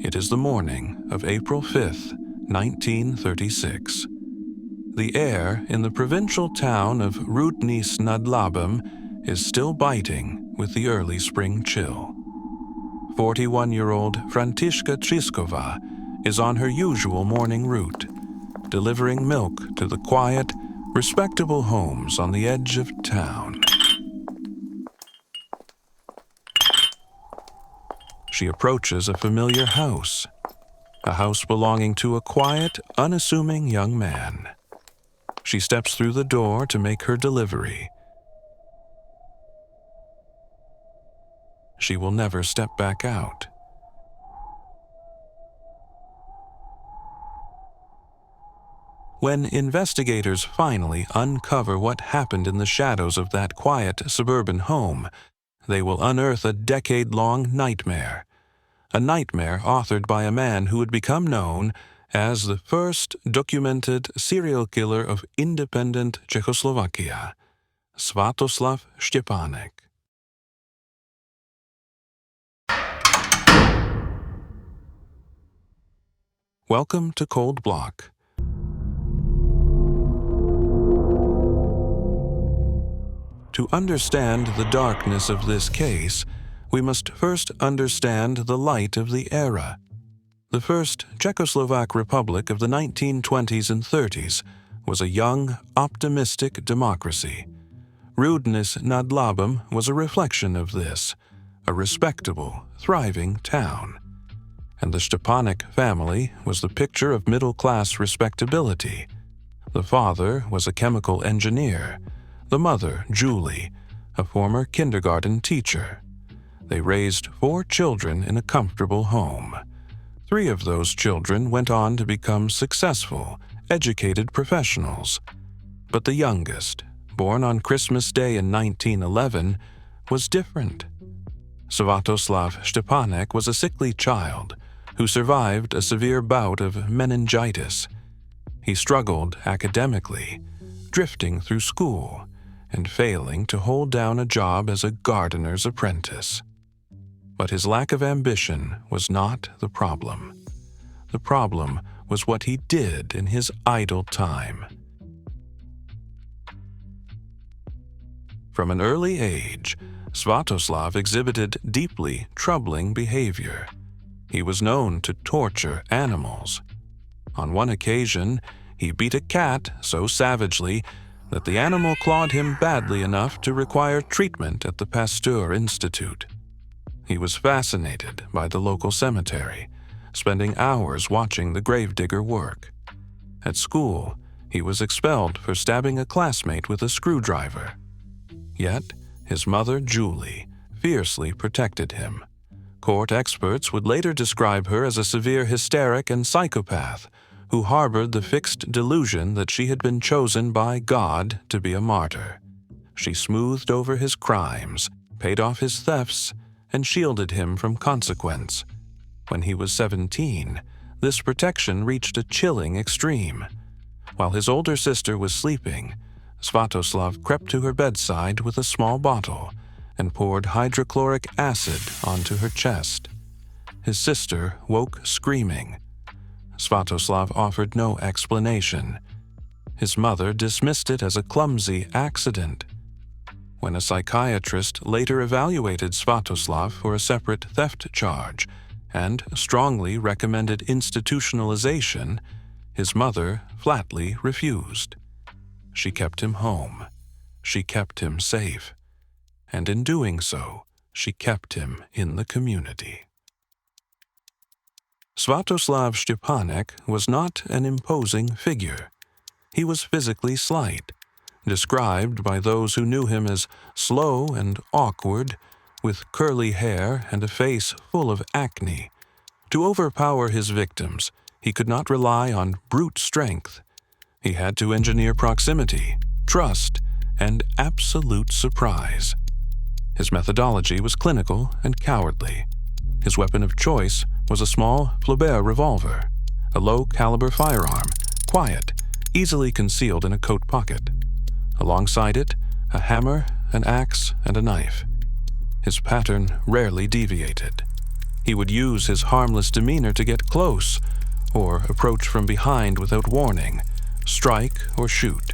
It is the morning of April 5th, 1936. The air in the provincial town of Roudnice nad Labem is still biting with the early spring chill. 41-year-old Františka Třísková is on her usual morning route, delivering milk to the quiet, respectable homes on the edge of town. She approaches a familiar house, a house belonging to a quiet, unassuming young man. She steps through the door to make her delivery. She will never step back out. When investigators finally uncover what happened in the shadows of that quiet suburban home, they will unearth a decade-long nightmare. A nightmare authored by a man who would become known as the first documented serial killer of independent Czechoslovakia, Svatoslav Štěpánek. Welcome to Cold Block. To understand the darkness of this case, we must first understand the light of the era. The first Czechoslovak Republic of the 1920s and 30s was a young, optimistic democracy. Roudnice nad Labem was a reflection of this, a respectable, thriving town. And the Štěpánek family was the picture of middle-class respectability. The father was a chemical engineer, the mother, Julie, a former kindergarten teacher. They raised 4 children in a comfortable home. 3 of those children went on to become successful, educated professionals. But the youngest, born on Christmas Day in 1911, was different. Svatoslav Štěpánek was a sickly child who survived a severe bout of meningitis. He struggled academically, drifting through school and failing to hold down a job as a gardener's apprentice. But his lack of ambition was not the problem. The problem was what he did in his idle time. From an early age, Svatoslav exhibited deeply troubling behavior. He was known to torture animals. On one occasion, he beat a cat so savagely that the animal clawed him badly enough to require treatment at the Pasteur Institute. He was fascinated by the local cemetery, spending hours watching the gravedigger work. At school, he was expelled for stabbing a classmate with a screwdriver. Yet, his mother, Julie, fiercely protected him. Court experts would later describe her as a severe hysteric and psychopath who harbored the fixed delusion that she had been chosen by God to be a martyr. She smoothed over his crimes, paid off his thefts, and shielded him from consequence. When he was 17, this protection reached a chilling extreme. While his older sister was sleeping, Svatoslav crept to her bedside with a small bottle and poured hydrochloric acid onto her chest. His sister woke screaming. Svatoslav offered no explanation. His mother dismissed it as a clumsy accident. When a psychiatrist later evaluated Svatoslav for a separate theft charge and strongly recommended institutionalization, his mother flatly refused. She kept him home. She kept him safe. And in doing so, she kept him in the community. Svatoslav Štěpánek was not an imposing figure. He was physically slight, described by those who knew him as slow and awkward, with curly hair and a face full of acne. To overpower his victims, he could not rely on brute strength. He had to engineer proximity, trust, and absolute surprise. His methodology was clinical and cowardly. His weapon of choice was a small Flaubert revolver, a low-caliber firearm, quiet, easily concealed in a coat pocket. Alongside it, a hammer, an axe, and a knife. His pattern rarely deviated. He would use his harmless demeanor to get close, or approach from behind without warning, strike or shoot,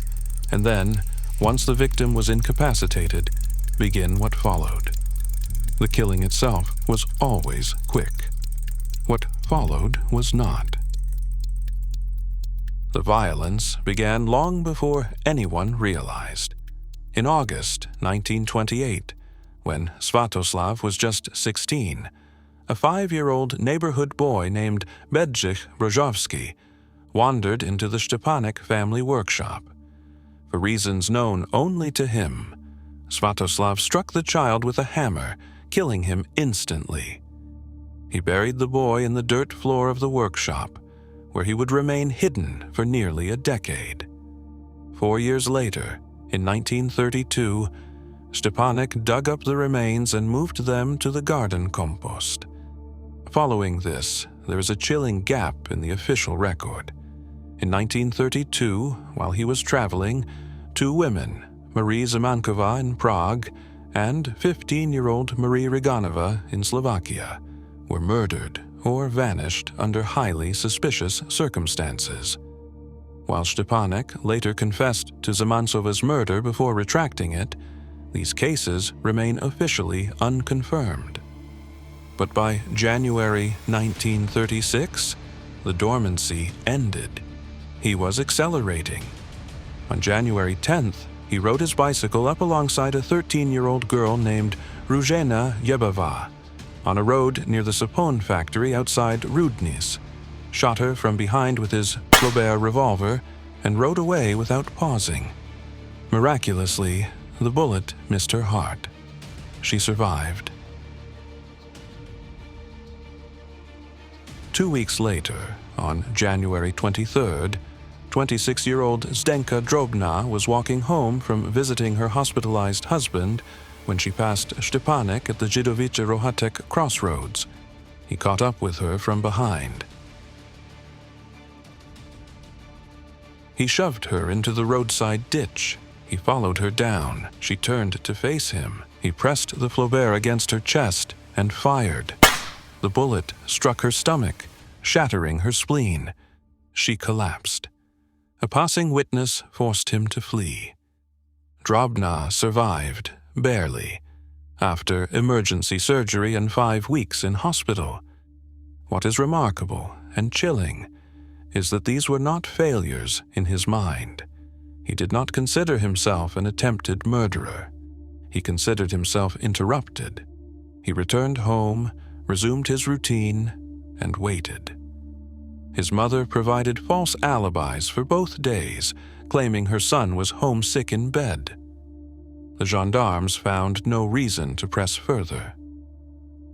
and then, once the victim was incapacitated, begin what followed. The killing itself was always quick. What followed was not. The violence began long before anyone realized. In August 1928, when Svatoslav was just 16, a 5-year-old neighborhood boy named Bedřich Brožovský wandered into the Štěpánek family workshop. For reasons known only to him, Svatoslav struck the child with a hammer, killing him instantly. He buried the boy in the dirt floor of the workshop, where he would remain hidden for nearly a decade. 4 years later, in 1932, Štěpánek dug up the remains and moved them to the garden compost. Following this, there is a chilling gap in the official record. In 1932, while he was traveling, 2 women, Marie Zemankova in Prague and 15-year-old Marie Riganova in Slovakia, were murdered or vanished under highly suspicious circumstances. While Štěpánek later confessed to Zemancova's murder before retracting it, these cases remain officially unconfirmed. But by January 1936, the dormancy ended. He was accelerating. On January 10th, he rode his bicycle up alongside a 13-year-old girl named Ruzhena Yebava on a road near the Sapone factory outside Roudnice, shot her from behind with his Flaubert revolver, and rode away without pausing. Miraculously, the bullet missed her heart. She survived. 2 weeks later, on January 23rd, 26-year-old Zdenka Drobna was walking home from visiting her hospitalized husband when she passed Štěpánek at the Židovice-Rohatek crossroads. He caught up with her from behind. He shoved her into the roadside ditch. He followed her down. She turned to face him. He pressed the Flaubert against her chest and fired. The bullet struck her stomach, shattering her spleen. She collapsed. A passing witness forced him to flee. Drobna survived, barely, after emergency surgery and 5 weeks in hospital. What is remarkable and chilling is that these were not failures in his mind. He did not consider himself an attempted murderer. He considered himself interrupted. He returned home, resumed his routine, and waited. His mother provided false alibis for both days, claiming her son was homesick in bed. The gendarmes found no reason to press further.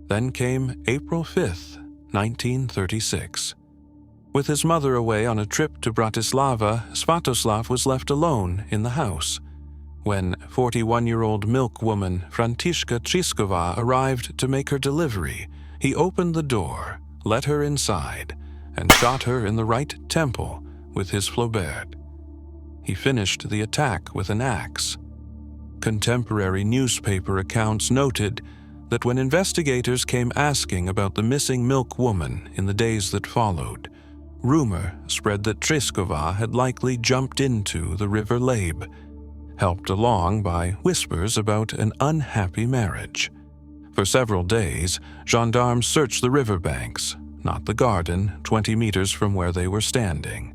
Then came April 5th, 1936. With his mother away on a trip to Bratislava, Svatoslav was left alone in the house. When 41-year-old milkwoman Františka Třísková arrived to make her delivery, he opened the door, let her inside, and shot her in the right temple with his Flaubert. He finished the attack with an axe. Contemporary newspaper accounts noted that when investigators came asking about the missing milkwoman in the days that followed, rumor spread that Třísková had likely jumped into the river Labem, helped along by whispers about an unhappy marriage. For several days, gendarmes searched the riverbanks, not the garden, 20 meters from where they were standing.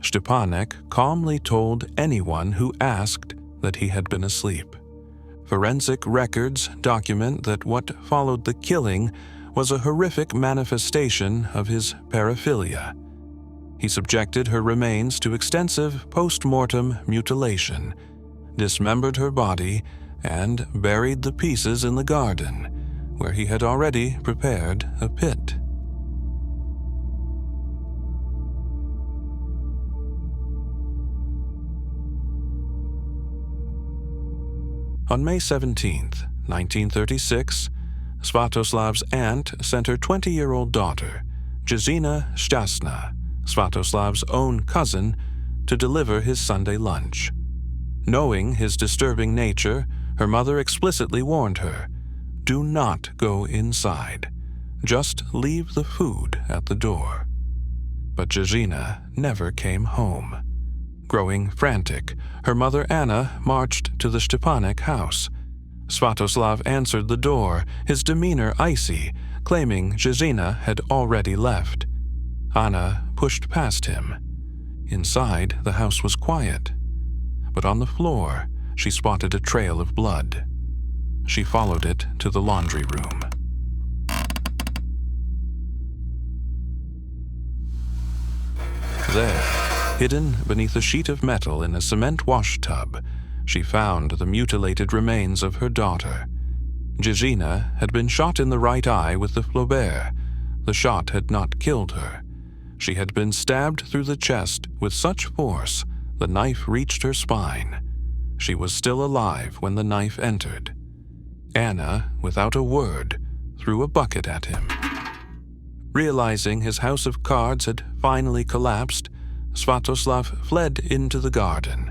Štěpánek calmly told anyone who asked that he had been asleep. Forensic records document that what followed the killing was a horrific manifestation of his paraphilia. He subjected her remains to extensive post-mortem mutilation, dismembered her body, and buried the pieces in the garden, where he had already prepared a pit. On May 17, 1936, Svatoslav's aunt sent her 20-year-old daughter, Jezina Šťastná, Svatoslav's own cousin, to deliver his Sunday lunch. Knowing his disturbing nature, her mother explicitly warned her, "Do not go inside. just leave the food at the door. But Jezina never came home. Growing frantic, her mother Anna marched to the Štěpánek house. Svatoslav answered the door, his demeanor icy, claiming Jezina had already left. Anna pushed past him. Inside, the house was quiet, but on the floor, she spotted a trail of blood. She followed it to the laundry room. There, hidden beneath a sheet of metal in a cement wash tub, she found the mutilated remains of her daughter. Jezina had been shot in the right eye with the Flaubert. The shot had not killed her. She had been stabbed through the chest with such force the knife reached her spine. She was still alive when the knife entered. Anna, without a word, threw a bucket at him. Realizing his house of cards had finally collapsed, Svatoslav fled into the garden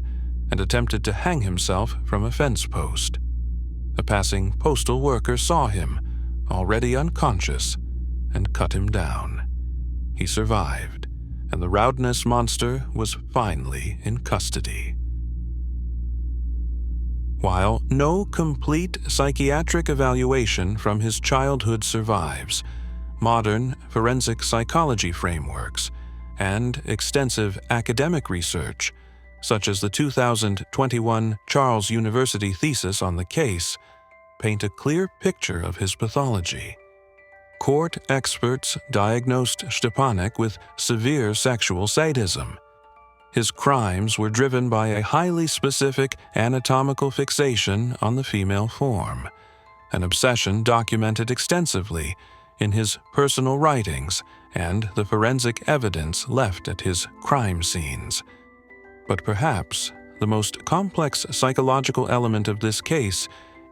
and attempted to hang himself from a fence post. A passing postal worker saw him, already unconscious, and cut him down. He survived, and the Roudnice monster was finally in custody. While no complete psychiatric evaluation from his childhood survives, modern forensic psychology frameworks and extensive academic research, such as the 2021 Charles University thesis on the case, paint a clear picture of his pathology. Court experts diagnosed Štěpánek with severe sexual sadism. His crimes were driven by a highly specific anatomical fixation on the female form, an obsession documented extensively in his personal writings and the forensic evidence left at his crime scenes. But perhaps the most complex psychological element of this case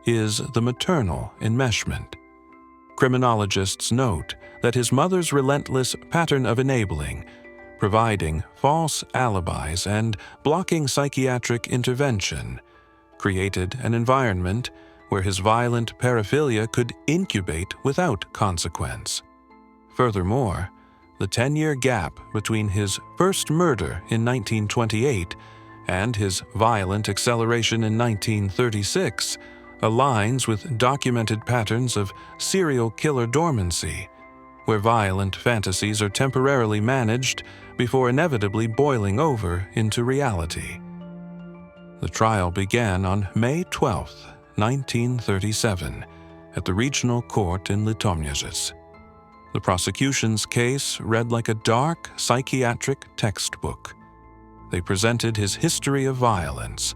is the maternal enmeshment. Criminologists note that his mother's relentless pattern of enabling, providing false alibis and blocking psychiatric intervention, created an environment where his violent paraphilia could incubate without consequence. Furthermore, the 10-year gap between his first murder in 1928 and his violent acceleration in 1936 aligns with documented patterns of serial killer dormancy, where violent fantasies are temporarily managed before inevitably boiling over into reality. The trial began on May 12, 1937, at the regional court in Litomyřice. The prosecution's case read like a dark psychiatric textbook. They presented his history of violence,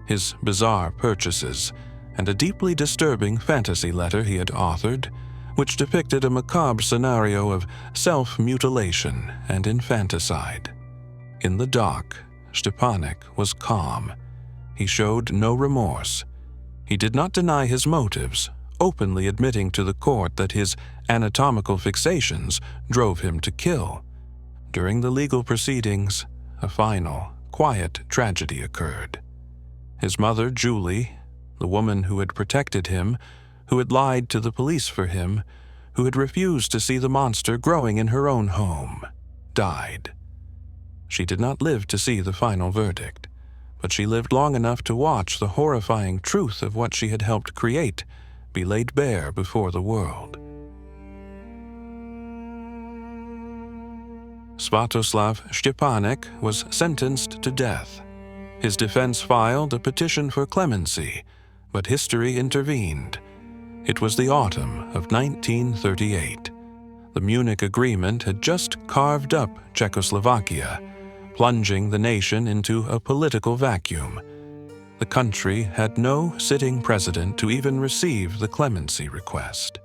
his bizarre purchases, and a deeply disturbing fantasy letter he had authored, which depicted a macabre scenario of self-mutilation and infanticide. In the dock, Štěpánek was calm. He showed no remorse. He did not deny his motives, openly admitting to the court that his anatomical fixations drove him to kill. During the legal proceedings, a final, quiet tragedy occurred. His mother, Julie, the woman who had protected him, who had lied to the police for him, who had refused to see the monster growing in her own home, died. She did not live to see the final verdict, but she lived long enough to watch the horrifying truth of what she had helped create be laid bare before the world. Svatoslav Štěpánek was sentenced to death. His defense filed a petition for clemency, but history intervened. It was the autumn of 1938. The Munich Agreement had just carved up Czechoslovakia, plunging the nation into a political vacuum. The country had no sitting president to even receive the clemency request.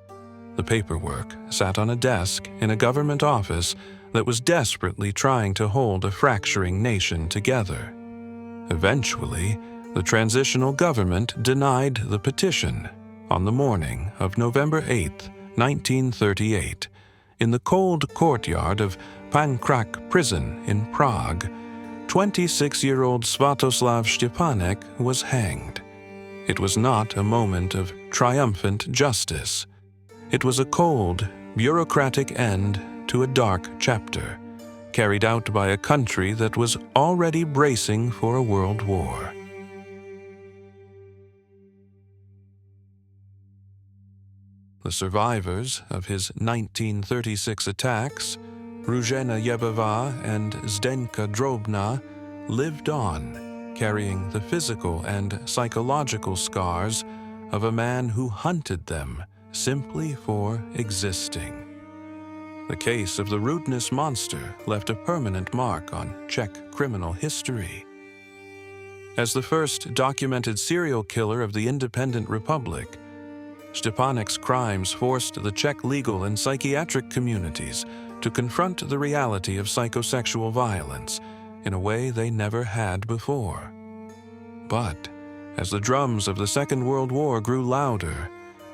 The paperwork sat on a desk in a government office that was desperately trying to hold a fracturing nation together. Eventually, the transitional government denied the petition on the morning of November 8, 1938, in the cold courtyard of Pankrác prison in Prague. 26-year-old Svatoslav Štěpánek was hanged. It was not a moment of triumphant justice. It was a cold, bureaucratic end to a dark chapter, carried out by a country that was already bracing for a world war. The survivors of his 1936 attacks, Ruzhena Yebeva and Zdenka Drobna, lived on, carrying the physical and psychological scars of a man who hunted them simply for existing. The case of the Roudnice monster left a permanent mark on Czech criminal history. As the first documented serial killer of the independent republic, Štěpánek's crimes forced the Czech legal and psychiatric communities to confront the reality of psychosexual violence in a way they never had before. But as the drums of the Second World War grew louder,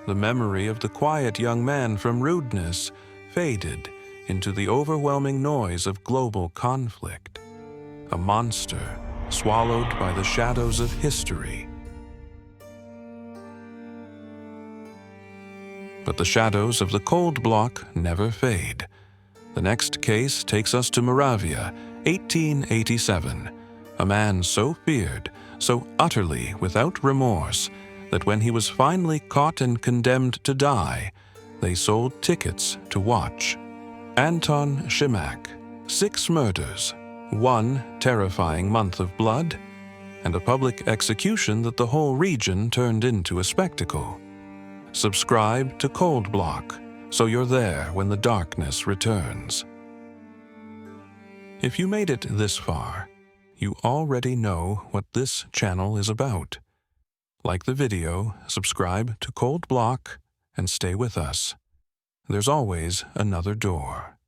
the memory of the quiet young man from Roudnice faded into the overwhelming noise of global conflict, a monster swallowed by the shadows of history. But the shadows of the cold bloc never fade. The next case takes us to Moravia, 1887. A man so feared, so utterly without remorse, that when he was finally caught and condemned to die, they sold tickets to watch. Anton Šimek, 6 murders, 1 terrifying month of blood, and a public execution that the whole region turned into a spectacle. Subscribe to Cold Block so you're there when the darkness returns. If you made it this far, you already know what this channel is about. Like the video, subscribe to Cold Block, and stay with us. There's always another door.